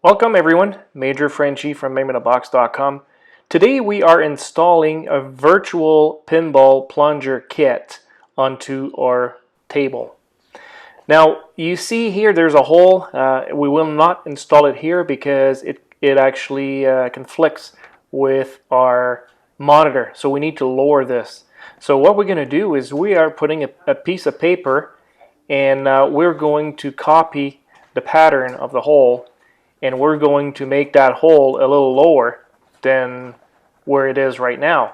Welcome everyone, Major Frenchie from MadeInABox.com. Today we are installing a virtual pinball plunger kit onto our table. Now you see here there's a hole. We will not install it here because it actually conflicts with our monitor, so we need to lower this. So what we're going to do is we are putting a piece of paper and we're going to copy the pattern of the hole, and we're going to make that hole a little lower than where it is right now.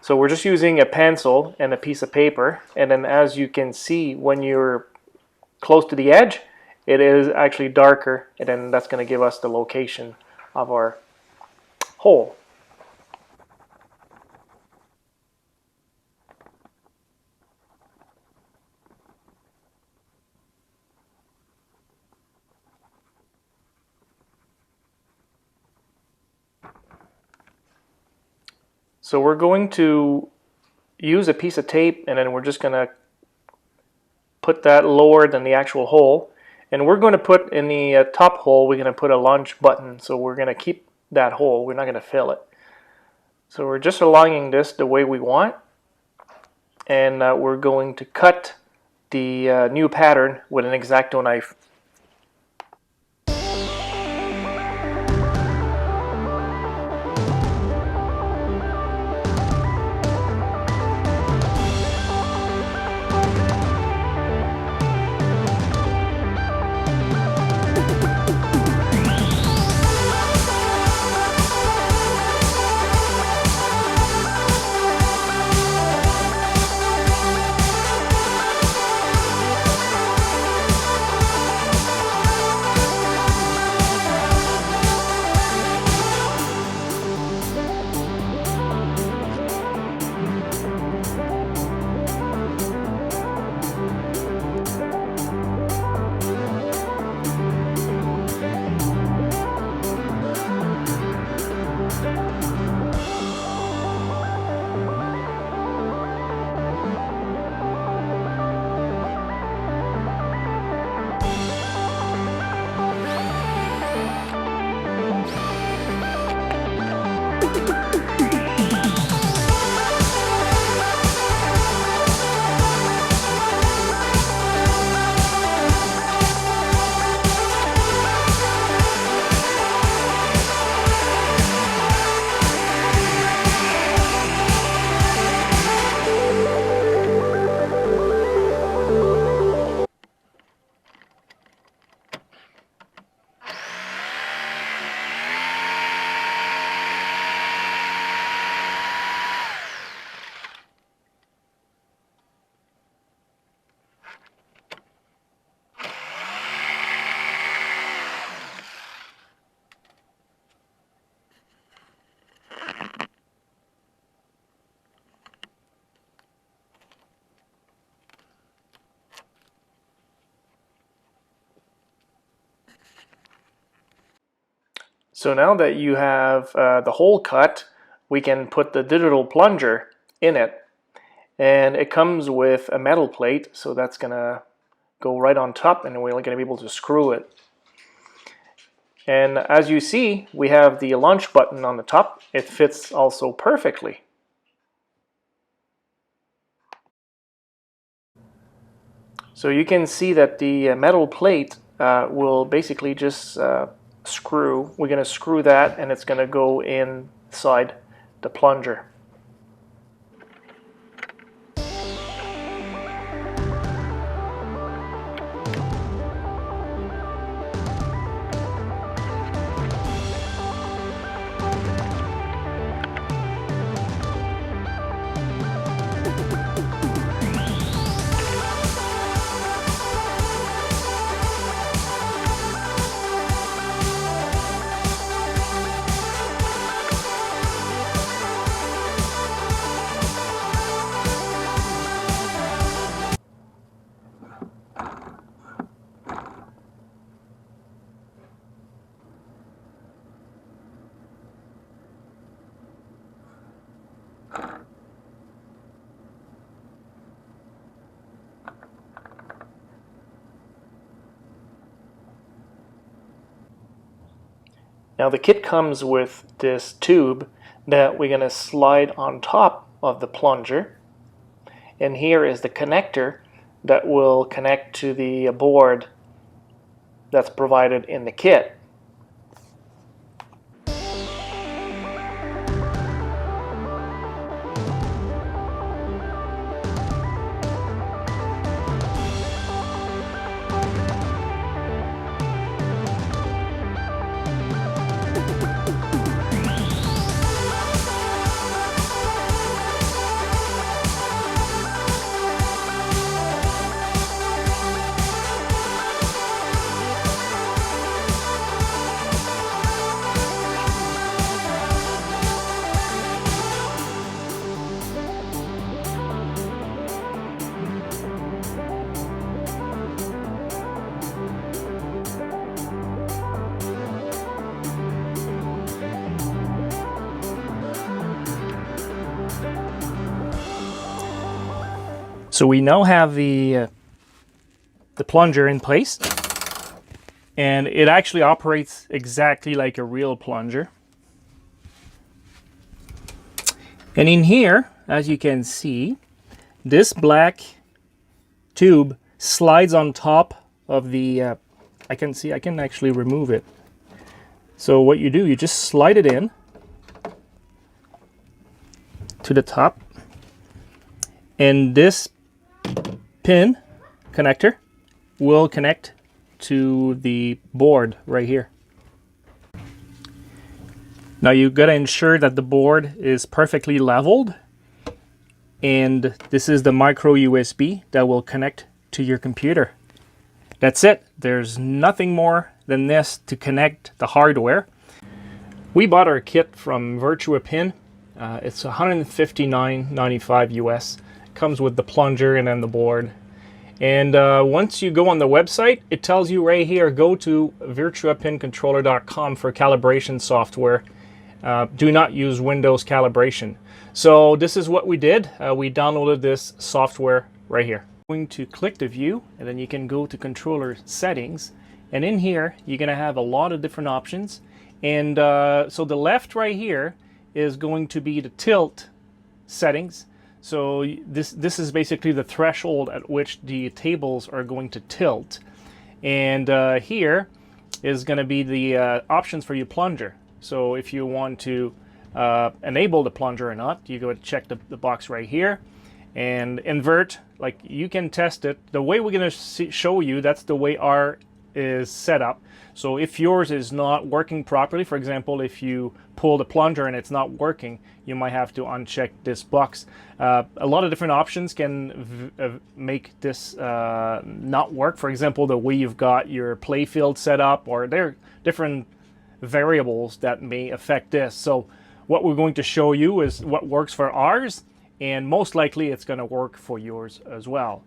So we're just using a pencil and a piece of paper, and then as you can see, when you're close to the edge, it is actually darker, and then that's going to give us the location of our hole. So we're going to use a piece of tape, and then we're just going to put that lower than the actual hole. And we're going to put in the top hole, we're going to put a launch button. So we're going to keep that hole. We're not going to fill it. So we're just aligning this the way we want. And we're going to cut the new pattern with an exacto knife. So now that you have the hole cut, we can put the digital plunger in it. And it comes with a metal plate, so that's going to go right on top, and we're going to be able to screw it. And as you see, we have the launch button on the top. It fits also perfectly. So you can see that the metal plate will basically just screw. We're going to screw that, and it's going to go inside the plunger. Now the kit comes with this tube that we're going to slide on top of the plunger, and here is the connector that will connect to the board that's provided in the kit. So we now have the plunger in place, and it actually operates exactly like a real plunger. And in here, as you can see, this black tube slides on top of the, I can actually remove it. So what you do, you just slide it in to the top, and this pin connector will connect to the board right here. Now you got to ensure that the board is perfectly leveled, and this is the micro USB that will connect to your computer. That's it. There's nothing more than this to connect the hardware. We bought our kit from virtuapin. It's $159.95 US. Comes with the plunger and then the board. And once you go on the website, it tells you right here, go to virtuapincontroller.com for calibration software. Do not use Windows calibration. So this is what we did. We downloaded this software right here. Going to click the view, and then you can go to controller settings, and in here you're going to have a lot of different options. And so the left right here is going to be the tilt settings. So this is basically the threshold at which the tables are going to tilt. And here is going to be the options for your plunger. So if you want to enable the plunger or not, you go to check the box right here. And invert, like, you can test it. The way we're going to show you, that's the way our is set up. So if yours is not working properly, for example, if you pull the plunger and it's not working, you might have to uncheck this box. A lot of different options can make this not work. For example, the way you've got your playfield set up, or there are different variables that may affect this. So what we're going to show you is what works for ours, and most likely it's going to work for yours as well.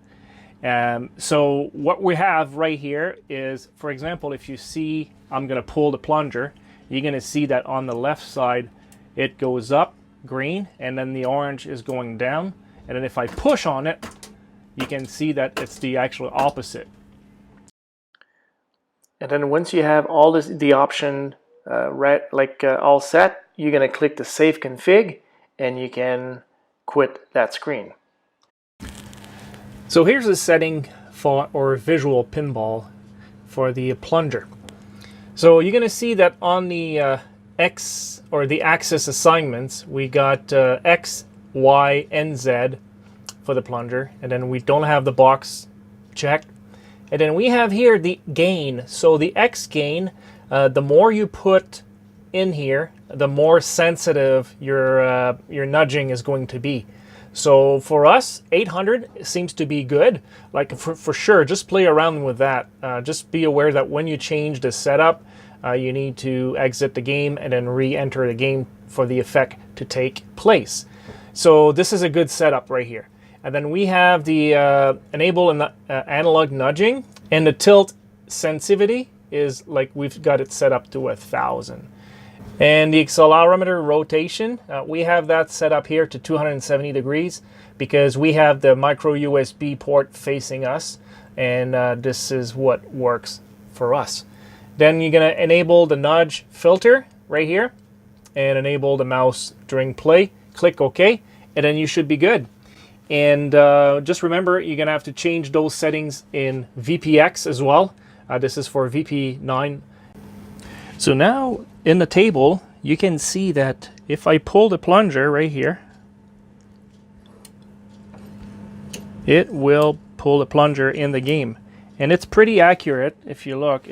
So what we have right here is, for example, if you see I'm going to pull the plunger, you're going to see that on the left side it goes up green, and then the orange is going down. And then if I push on it, you can see that it's the actual opposite. And then once you have all the option all set, you're going to click the Save Config, and you can quit that screen. So here's a setting for our visual pinball for the plunger. So you're going to see that on the X, or the axis assignments, we got X, Y, and Z for the plunger, and then we don't have the box checked. And then we have here the gain. So the X gain, the more you put in here, the more sensitive your nudging is going to be. So for us, 800 seems to be good. Like for sure, just play around with that. Just be aware that when you change the setup, you need to exit the game and then re-enter the game for the effect to take place. So this is a good setup right here. And then we have the enable and analog nudging, and the tilt sensitivity is like we've got it set up to 1,000. And the accelerometer rotation, we have that set up here to 270 degrees because we have the micro USB port facing us, and this is what works for us. Then you're going to enable the nudge filter right here and enable the mouse during play. Click OK, and then you should be good. And just remember, you're going to have to change those settings in VPX as well. This is for VP9. So now in the table, you can see that if I pull the plunger right here, it will pull the plunger in the game. And it's pretty accurate if you look.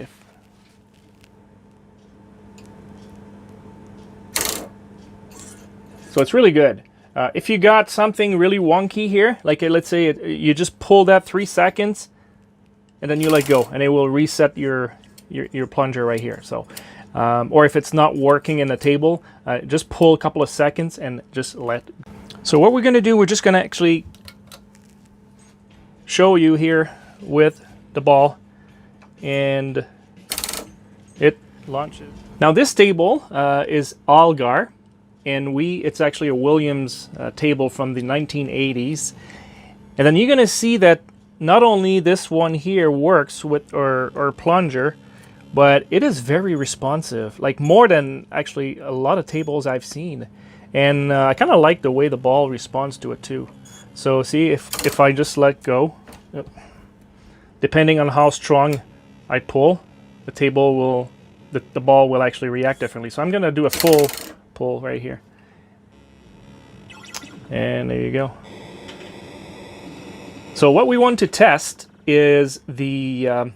So it's really good. If you got something really wonky here, like let's say you just pull that 3 seconds and then you let go and it will reset your plunger right here. So, or if it's not working in the table, just pull a couple of seconds and just let. So what we're going to do, we're just going to actually show you here with the ball, and it launches. Now this table is Algar. And it's actually a Williams table from the 1980s. And then you're going to see that not only this one here works with our plunger, but it is very responsive, like more than actually a lot of tables I've seen. And I kind of like the way the ball responds to it too. So see, if I just let go, depending on how strong I pull, the table will, the ball will actually react differently. So I'm going to do a full pull right here, and there you go. So what we want to test is the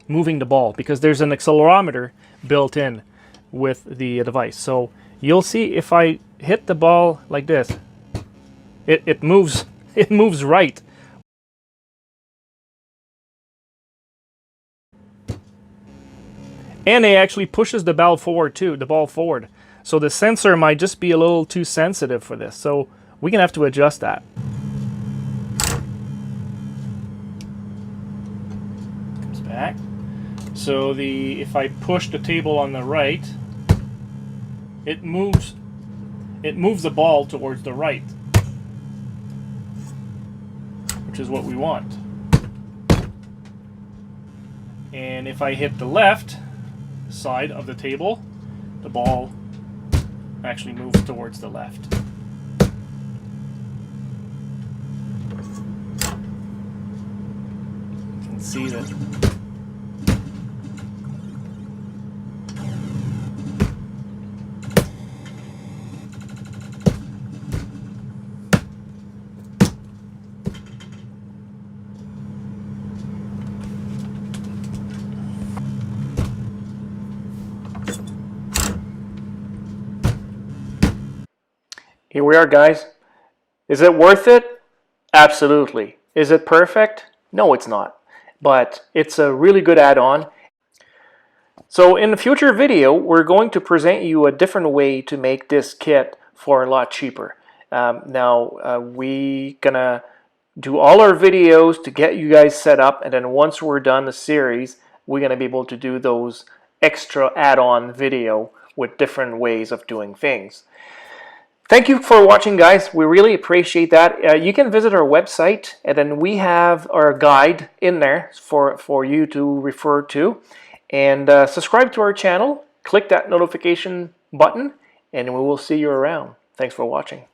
moving the ball, because there's an accelerometer built in with the device. So you'll see if I hit the ball like this, it moves. It moves right. And it actually pushes the ball forward too, the ball forward. So the sensor might just be a little too sensitive for this. So we're going to have to adjust that. Comes back. So if I push the table on the right, it moves the ball towards the right, which is what we want. And if I hit the left side of the table, the ball actually moves towards the left. You can see that. Here we are, guys. Is it worth it? Absolutely. Is it perfect? No, it's not. But it's a really good add-on. So in a future video, we're going to present you a different way to make this kit for a lot cheaper. We gonna do all our videos to get you guys set up, and then once we're done the series, we're gonna be able to do those extra add-on video with different ways of doing things. Thank you for watching, guys. We really appreciate that. You can visit our website, and then we have our guide in there for you to refer to. And subscribe to our channel, click that notification button, and we will see you around. Thanks for watching.